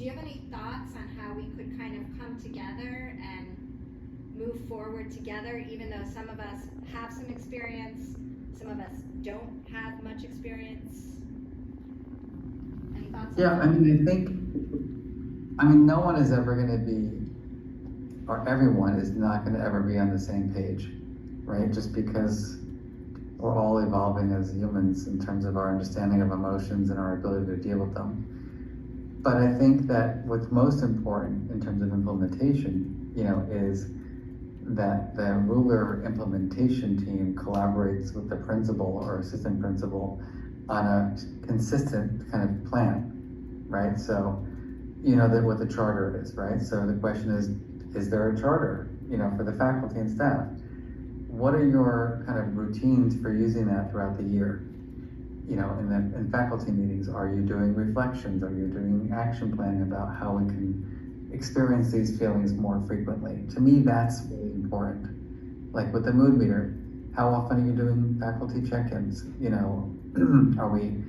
you have any thoughts on how we could kind of come together and move forward together, even though some of us have some experience, some of us don't have much experience? Any thoughts? Yeah, I mean, no one is ever going to be, or everyone is not going to ever be on the same page, right? Just because we're all evolving as humans in terms of our understanding of emotions and our ability to deal with them. But I think that what's most important in terms of implementation, is that the ruler implementation team collaborates with the principal or assistant principal on a consistent kind of plan, right? So, what the charter is, right? So the question is there a charter, for the faculty and staff? What are your kind of routines for using that throughout the year? In faculty meetings, are you doing reflections? Are you doing action planning about how we can experience these feelings more frequently? To me, that's really important. Like with the mood meter, how often are you doing faculty check-ins? Are we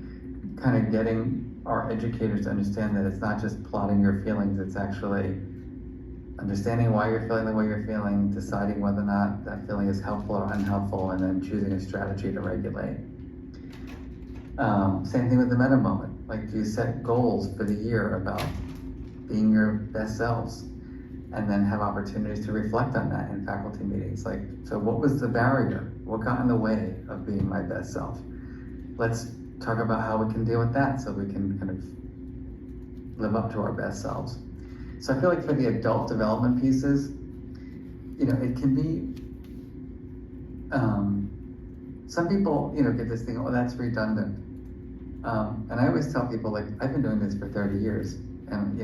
kind of getting our educators to understand that it's not just plotting your feelings, it's actually understanding why you're feeling the way you're feeling, deciding whether or not that feeling is helpful or unhelpful, and then choosing a strategy to regulate. Same thing with the meta moment. Like, do you set goals for the year about being your best selves, and then have opportunities to reflect on that in faculty meetings? Like, so what was the barrier? What got in the way of being my best self? Let's talk about how we can deal with that so we can kind of live up to our best selves. So I feel like for the adult development pieces, it can be, some people, get this thing, oh, that's redundant. And I always tell people, like, I've been doing this for 30 years, and,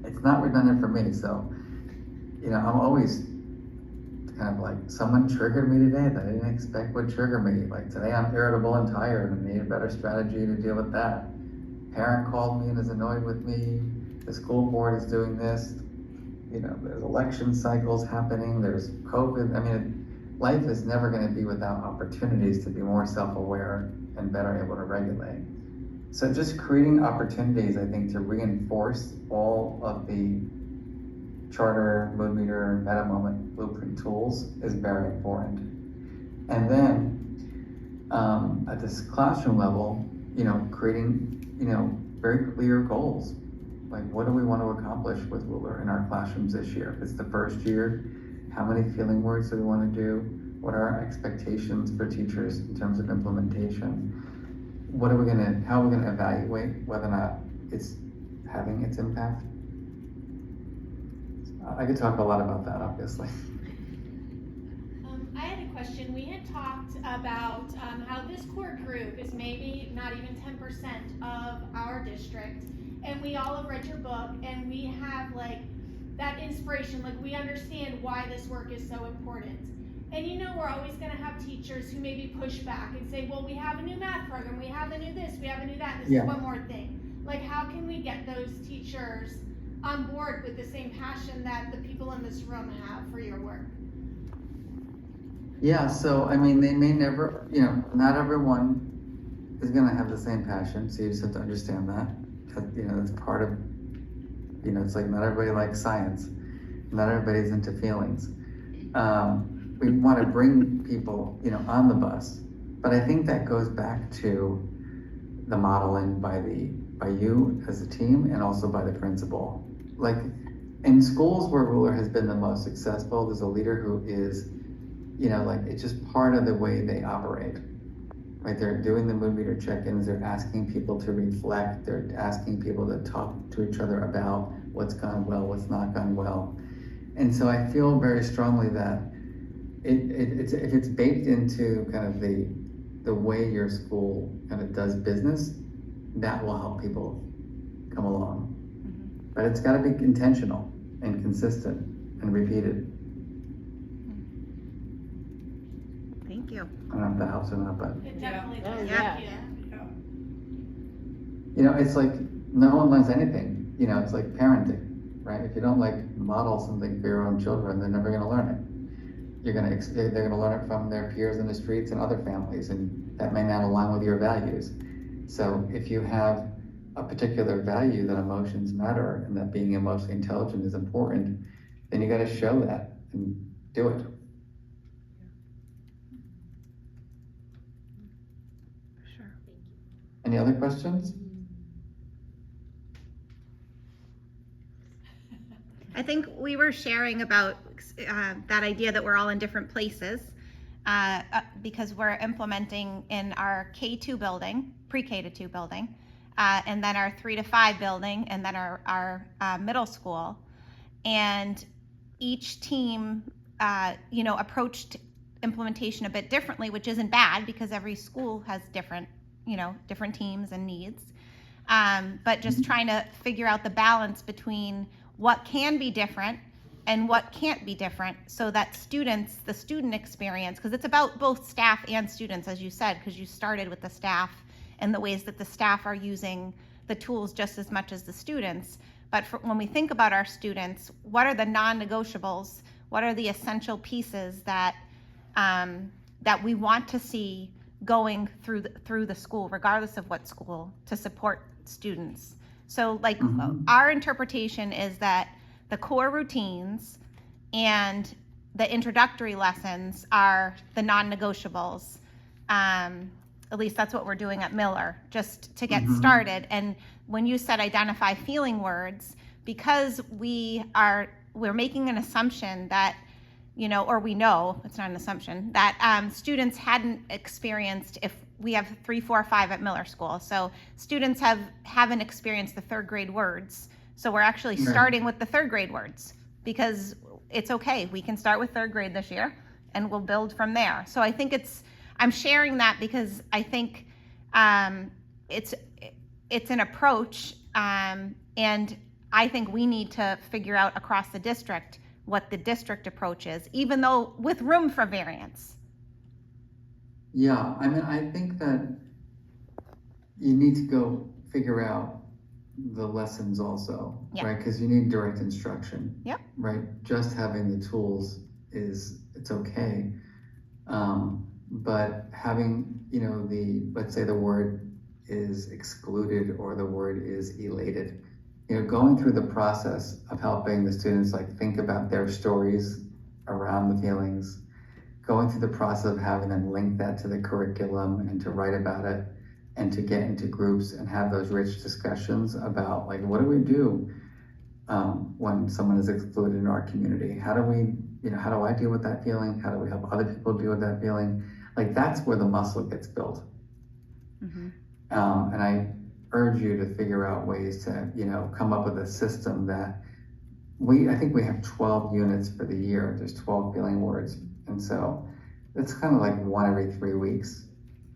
it's not redundant for me. So, I'm always kind of like, someone triggered me today that I didn't expect would trigger me. Like, today I'm irritable and tired and need a better strategy to deal with that. Parent called me and is annoyed with me. The school board is doing this. There's election cycles happening. There's COVID. I mean, life is never going to be without opportunities to be more self-aware and better able to regulate. So just creating opportunities, I think, to reinforce all of the charter, mood meter, meta moment, blueprint tools is very important. And then at this classroom level, creating, very clear goals. Like, what do we want to accomplish with Ruler in our classrooms this year? If it's the first year, how many feeling words do we want to do? What are our expectations for teachers in terms of implementation? How are we going to evaluate whether or not it's having its impact? I could talk a lot about that, obviously. I had a question. We had talked about how this core group is maybe not even 10% of our district, and we all have read your book, and we have like that inspiration, like we understand why this work is so important. And we're always going to have teachers who maybe push back and say, well, we have a new math program, we have a new this, we have a new that, and this is one more thing. Like, how can we get those teachers on board with the same passion that the people in this room have for your work? Yeah, so I mean, they may never, not everyone is going to have the same passion, so you just have to understand that. It's part of, it's like not everybody likes science, not everybody's into feelings. We want to bring people, on the bus, but I think that goes back to the modeling by you as a team and also by the principal. Like in schools where Ruler has been the most successful, there's a leader who is, it's just part of the way they operate. Right, they're doing the mood meter check-ins, they're asking people to reflect, they're asking people to talk to each other about what's gone well, what's not gone well. And so I feel very strongly that if it's baked into kind of the way your school kind of does business, that will help people come along. Mm-hmm. But it's got to be intentional and consistent and repeated. Thank you. I don't know if that helps or not, but It definitely does. Yeah. It's like no one learns anything. It's like parenting, right? If you don't model something for your own children, they're never going to learn it. They're going to learn it from their peers in the streets and other families, and that may not align with your values. So if you have a particular value that emotions matter and that being emotionally intelligent is important, then you got to show that and do it. Sure. Any other questions? I think we were sharing about that idea that we're all in different places because we're implementing in our K2 building, pre-K to 2 building, and then our 3 to 5 building, and then our middle school. And each team, approached implementation a bit differently, which isn't bad because every school has different teams and needs. But just trying to figure out the balance between what can be different and what can't be different so that the student experience, because it's about both staff and students, as you said, because you started with the staff and the ways that the staff are using the tools just as much as the students. But when we think about our students, what are the non-negotiables? What are the essential pieces that we want to see going through the school, regardless of what school, to support students? So our interpretation is that the core routines and the introductory lessons are the non-negotiables. At least that's what we're doing at Miller, just to get started. And when you said identify feeling words, because we're making an assumption that, or we know, it's not an assumption, that students hadn't experienced, if we have 3, 4, 5 at Miller School. So students haven't experienced the 3rd grade words. So we're actually starting with the 3rd grade words because it's okay. We can start with 3rd grade this year and we'll build from there. So I think I'm sharing that because I think it's an approach, and I think we need to figure out across the district what the district approach is, even though with room for variance. Yeah, I mean, I think that you need to go figure out the lessons also, right? Because you need direct instruction, right? Just having the tools it's okay. But having, let's say the word is excluded or the word is elated, going through the process of helping the students think about their stories around the feelings, going through the process of having them link that to the curriculum and to write about it and to get into groups and have those rich discussions about what do we do when someone is excluded in our community? How do we, how do I deal with that feeling? How do we help other people deal with that feeling? That's where the muscle gets built. And I urge you to figure out ways to, come up with a system that I think we have 12 units for the year. There's 12 feeling words. And so it's kind of like 1 every 3 weeks.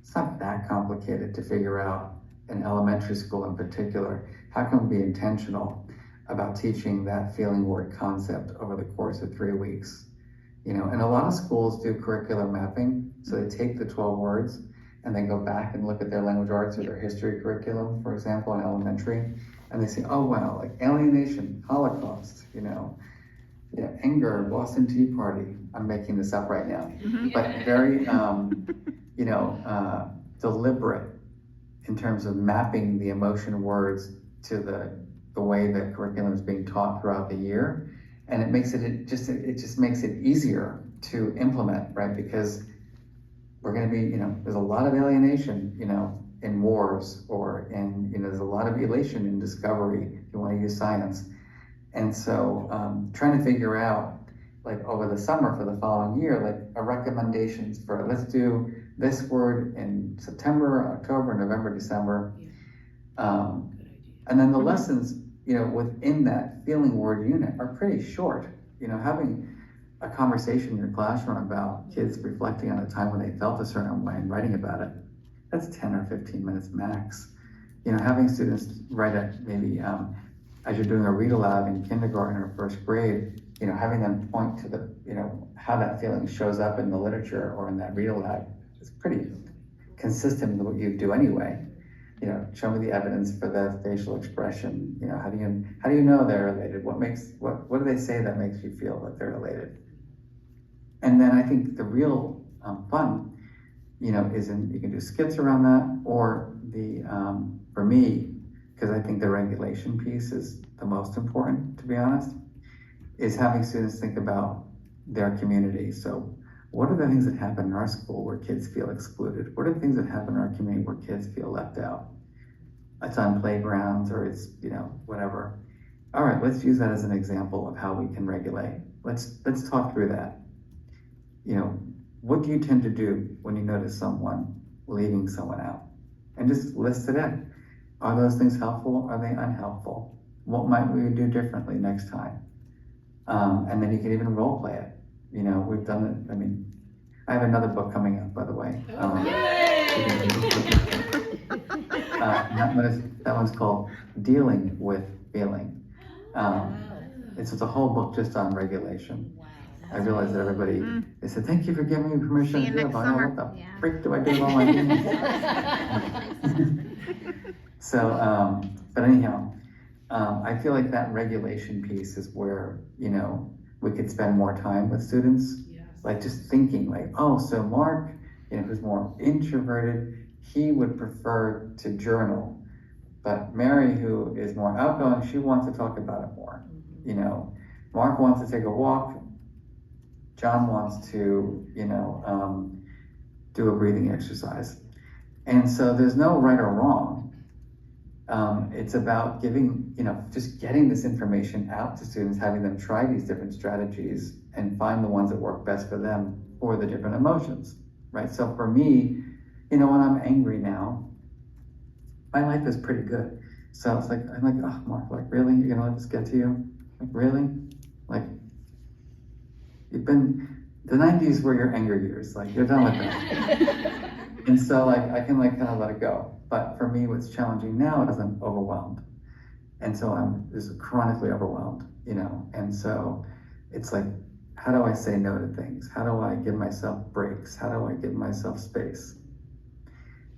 It's not that complicated to figure out in elementary school in particular. How can we be intentional about teaching that feeling word concept over the course of 3 weeks? And a lot of schools do curricular mapping. So they take the 12 words and they go back and look at their language arts or their history curriculum, for example, in elementary. And they say, oh, wow, alienation, Holocaust, anger, Boston Tea Party. I'm making this up right now. But very, deliberate in terms of mapping the emotion words to the way that curriculum is being taught throughout the year. And it just makes it easier to implement, right? Because we're going to be, there's a lot of alienation, in wars or in, there's a lot of elation in discovery, if you want to use science. And so trying to figure out, over the summer for the following year, recommendations for, let's do this word in September, October, November, December. And then the lessons, within that feeling word unit are pretty short. Having a conversation in your classroom about kids reflecting on a time when they felt a certain way and writing about it, that's 10 or 15 minutes max. Having students write it maybe as you're doing a read aloud in kindergarten or 1st grade, having them point to the, how that feeling shows up in the literature or in that read aloud is pretty consistent with what you do anyway. Show me the evidence for the facial expression. How do you know they're related? What do they say that makes you feel that they're related? And then I think the real fun, is you can do skits around that, or for me, because I think the regulation piece is the most important, to be honest, is having students think about their community. So what are the things that happen in our school where kids feel excluded? What are the things that happen in our community where kids feel left out? It's on playgrounds or it's, whatever. All right, let's use that as an example of how we can regulate. Let's talk through that. What do you tend to do when you notice someone leaving someone out? And just list it in. Are those things helpful? Are they unhelpful? What might we do differently next time? And then you can even role play it. We've done it. I have another book coming up, by the way. That one's called Dealing with Feeling. It's a whole book just on regulation. I realized that everybody, they said, thank you for giving me permission See to you do it, next but I don't know summer. what the freak do I do with all my meetings? So, but anyhow, I feel like that regulation piece is where, we could spend more time with students. Yes. Like just thinking like, oh, so Mark, who's more introverted, he would prefer to journal. But Mary, who is more outgoing, she wants to talk about it more. Mark wants to take a walk. John wants to, do a breathing exercise. And so there's no right or wrong. It's about giving, just getting this information out to students, having them try these different strategies and find the ones that work best for them for the different emotions, right? So for me, when I'm angry now, my life is pretty good. So it's like, I'm like, oh, Mark, like, really? You're gonna let this get to you? Like, really? Like, you've been, the 90s were your anger years. Like, you're done with that. And so, like, I can, like, kind of let it go. But for me, what's challenging now is I'm overwhelmed. And so I'm just chronically overwhelmed, And so it's like, how do I say no to things? How do I give myself breaks? How do I give myself space?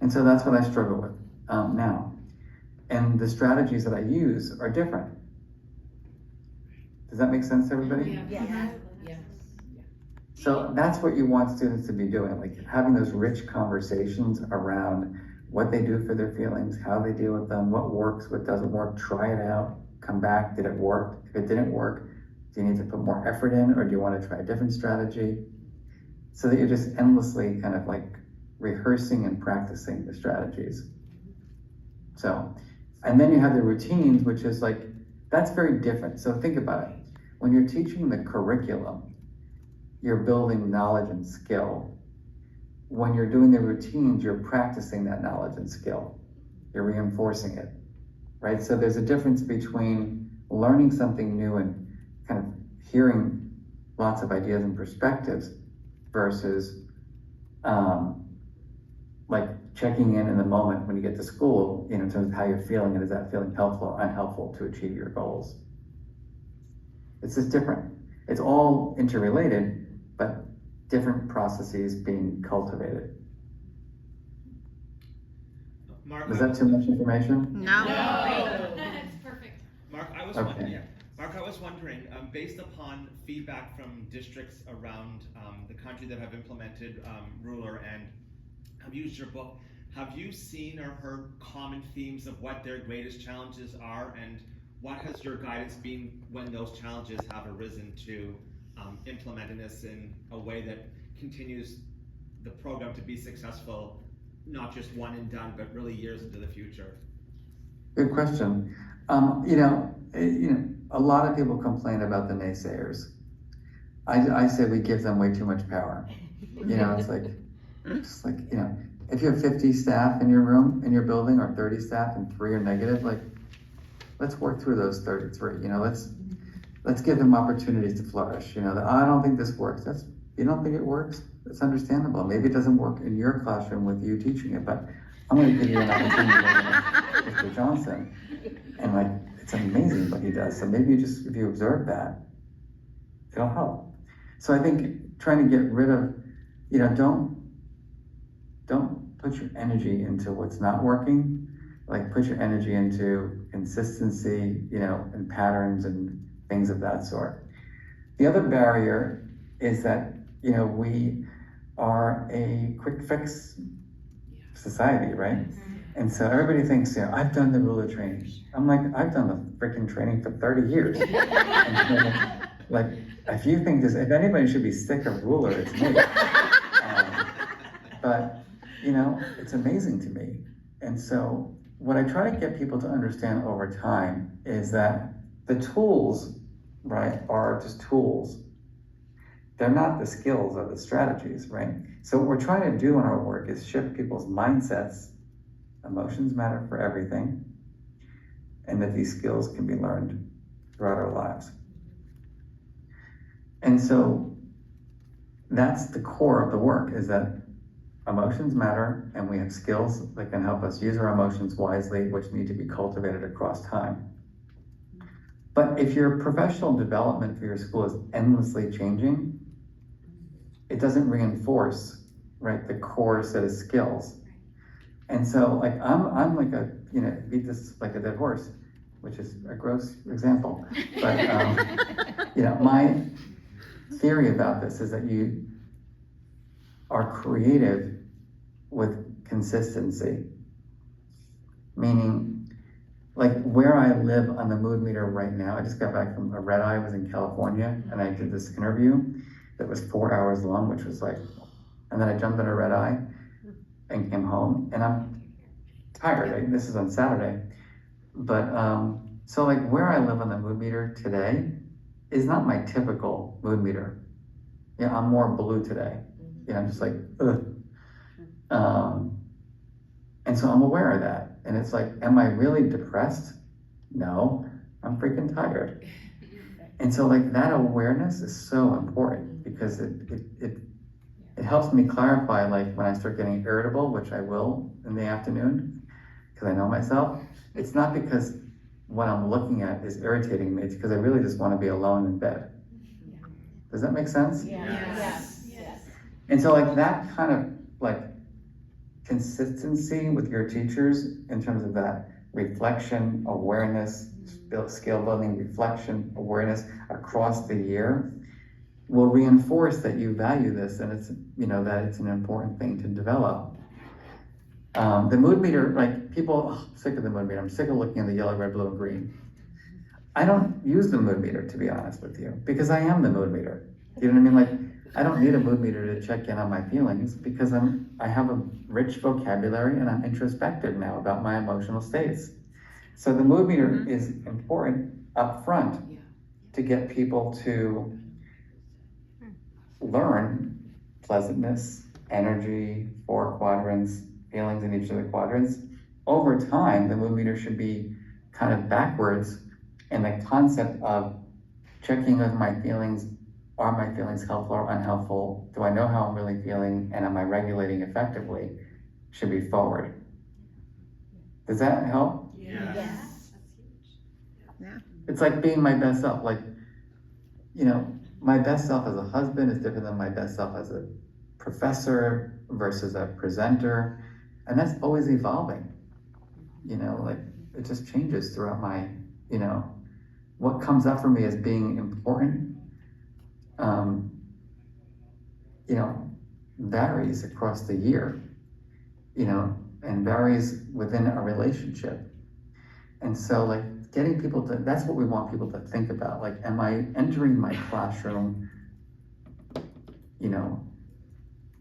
And so that's what I struggle with now. And the strategies that I use are different. Does that make sense to everybody? Yes. So that's what you want students to be doing, like having those rich conversations around what they do for their feelings, how they deal with them, what works, what doesn't work, try it out, come back, did it work? If it didn't work, do you need to put more effort in or do you want to try a different strategy? So that you're just endlessly kind of like rehearsing and practicing the strategies. So, and then you have the routines, which is like, that's very different. So think about it. When you're teaching the curriculum, you're building knowledge and skill. When you're doing the routines, you're practicing that knowledge and skill. You're reinforcing it, right? So there's a difference between learning something new and kind of hearing lots of ideas and perspectives versus like checking in the moment when you get to school, in terms of how you're feeling and is that feeling helpful or unhelpful to achieve your goals. It's just different. It's all interrelated, but different processes being cultivated. Mark, Was that too much information? No. That's perfect. Mark, I was Okay. Mark, I was wondering, based upon feedback from districts around the country that have implemented Ruler and have used your book, have you seen or heard common themes of what their greatest challenges are, and what has your guidance been when those challenges have arisen to implementing this in a way that continues the program to be successful, not just one and done, but really years into the future? Good question. A lot of people complain about the naysayers. I say we give them way too much power. It's like, if you have 50 staff in your room, in your building, or 30 staff and 3 are negative, like, let's work through those 33. Let's give them opportunities to flourish. I don't think this works. You don't think it works? It's understandable. Maybe it doesn't work in your classroom with you teaching it, but I'm going to give you an opportunity with Mr. Johnson. And like, it's amazing what he does. So maybe if you observe that, it'll help. So I think trying to get rid of, don't put your energy into what's not working. Like, put your energy into consistency, and patterns and things of that sort. The other barrier is that, we are a quick fix society, right? And so everybody thinks, I've done the ruler training. I'm like, I've done the freaking training for 30 years. And so, like, if you think if anybody should be sick of ruler, it's me. But, it's amazing to me. And so what I try to get people to understand over time is that the tools, right, are just tools. They're not the skills or the strategies, right? So what we're trying to do in our work is shift people's mindsets. Emotions matter for everything, and that these skills can be learned throughout our lives. And so that's the core of the work, is that emotions matter, and we have skills that can help us use our emotions wisely, which need to be cultivated across time. But if your professional development for your school is endlessly changing, it doesn't reinforce, right, the core set of skills. And so, like, I'm like beat this like a dead horse, which is a gross example. But, my theory about this is that you are creative with consistency. Meaning, like, where I live on the mood meter right now, I just got back from a red eye. I was in California, and I did this interview that was 4 hours long, which was like, and then I jumped in a red eye and came home, and I'm tired. This is on Saturday. But, so like where I live on the mood meter today is not my typical mood meter. I'm more blue today. I'm just like, ugh. And so I'm aware of that. And it's like, am I really depressed? No, I'm freaking tired. And so like that awareness is so important, because it helps me clarify, like when I start getting irritable, which I will in the afternoon, because I know myself, it's not because what I'm looking at is irritating me, it's because I really just want to be alone in bed. Does that make sense? Yes. And so like that kind of like consistency with your teachers in terms of that reflection, awareness, skill building, reflection, awareness across the year will reinforce that you value this, and it's, that it's an important thing to develop. The mood meter, like people, I'm sick of the mood meter. I'm sick of looking at the yellow, red, blue, and green. I don't use the mood meter, to be honest with you, because I am the mood meter. You know what I mean? Like, I don't need a mood meter to check in on my feelings, because I have a rich vocabulary, and I'm introspective now about my emotional states. So the mood meter is important up front to get people to learn pleasantness, energy, 4 quadrants, feelings in each of the quadrants. Over time, the mood meter should be kind of backwards, and the concept of checking with my feelings. Are my feelings helpful or unhelpful? Do I know how I'm really feeling, and am I regulating effectively? Should be forward. Does that help? Yes. That's huge. It's like being my best self. Like, my best self as a husband is different than my best self as a professor versus a presenter. And that's always evolving. Like it just changes throughout my, what comes up for me as being important, varies across the year, and varies within a relationship. And so like getting people to, that's what we want people to think about. Like, am I entering my classroom,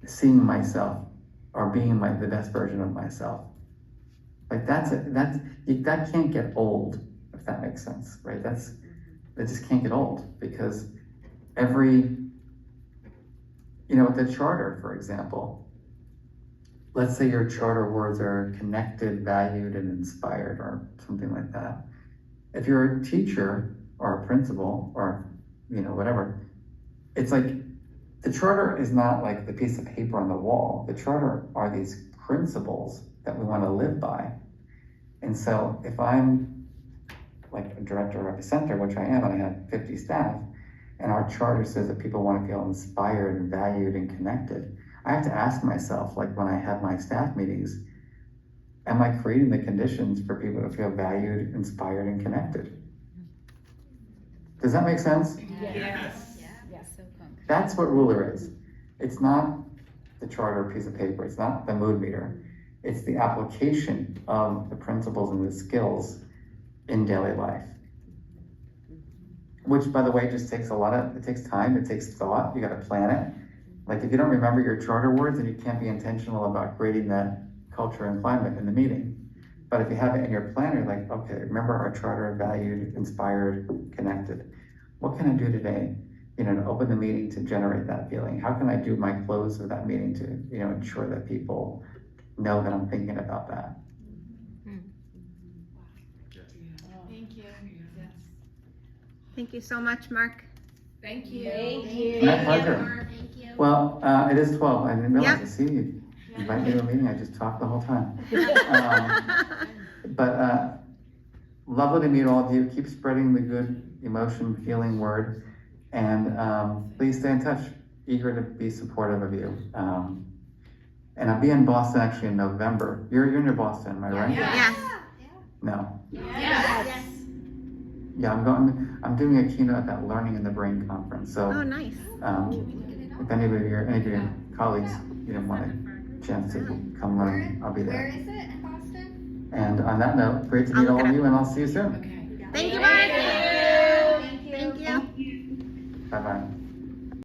seeing myself or being the best version of myself? Like that can't get old, if that makes sense, right? That just can't get old, because with the charter, for example, let's say your charter words are connected, valued, and inspired, or something like that. If you're a teacher or a principal or, whatever, it's like the charter is not like the piece of paper on the wall. The charter are these principles that we want to live by. And so if I'm like a director of a center, which I am, and I have 50 staff, and our charter says that people want to feel inspired and valued and connected, I have to ask myself, like when I have my staff meetings, am I creating the conditions for people to feel valued, inspired, and connected? Does that make sense? Yes. That's what ruler is. It's not the charter piece of paper. It's not the mood meter. It's the application of the principles and the skills in daily life. Which, by the way, just takes it takes time, it takes thought, you gotta plan it. Like, if you don't remember your charter words, then you can't be intentional about creating that culture and climate in the meeting. But if you have it in your planner, like, okay, remember our charter, valued, inspired, connected. What can I do today, to open the meeting to generate that feeling? How can I do my close of that meeting to, ensure that people know that I'm thinking about that? Thank you. Thank you so much, Mark. Thank you. My pleasure. Thank you. Well, it is 12. I didn't realize. Yep. I see you invite me to a meeting. I just talked the whole time. But lovely to meet all of you. Keep spreading the good emotion, feeling word, and please stay in touch. Eager to be supportive of you. And I'll be in Boston actually in November. You're in Boston, am I right? Yes. No. Yes. Yeah, I'm doing a keynote at that Learning in the Brain conference. So Oh, nice. if any of your colleagues, want a chance to come learn, I'll be Where there. is it in Boston? And on that note, great to I'll meet look all it of you, and I'll see you soon. Thank you, Mark. Thank you. Thank you. Bye-bye.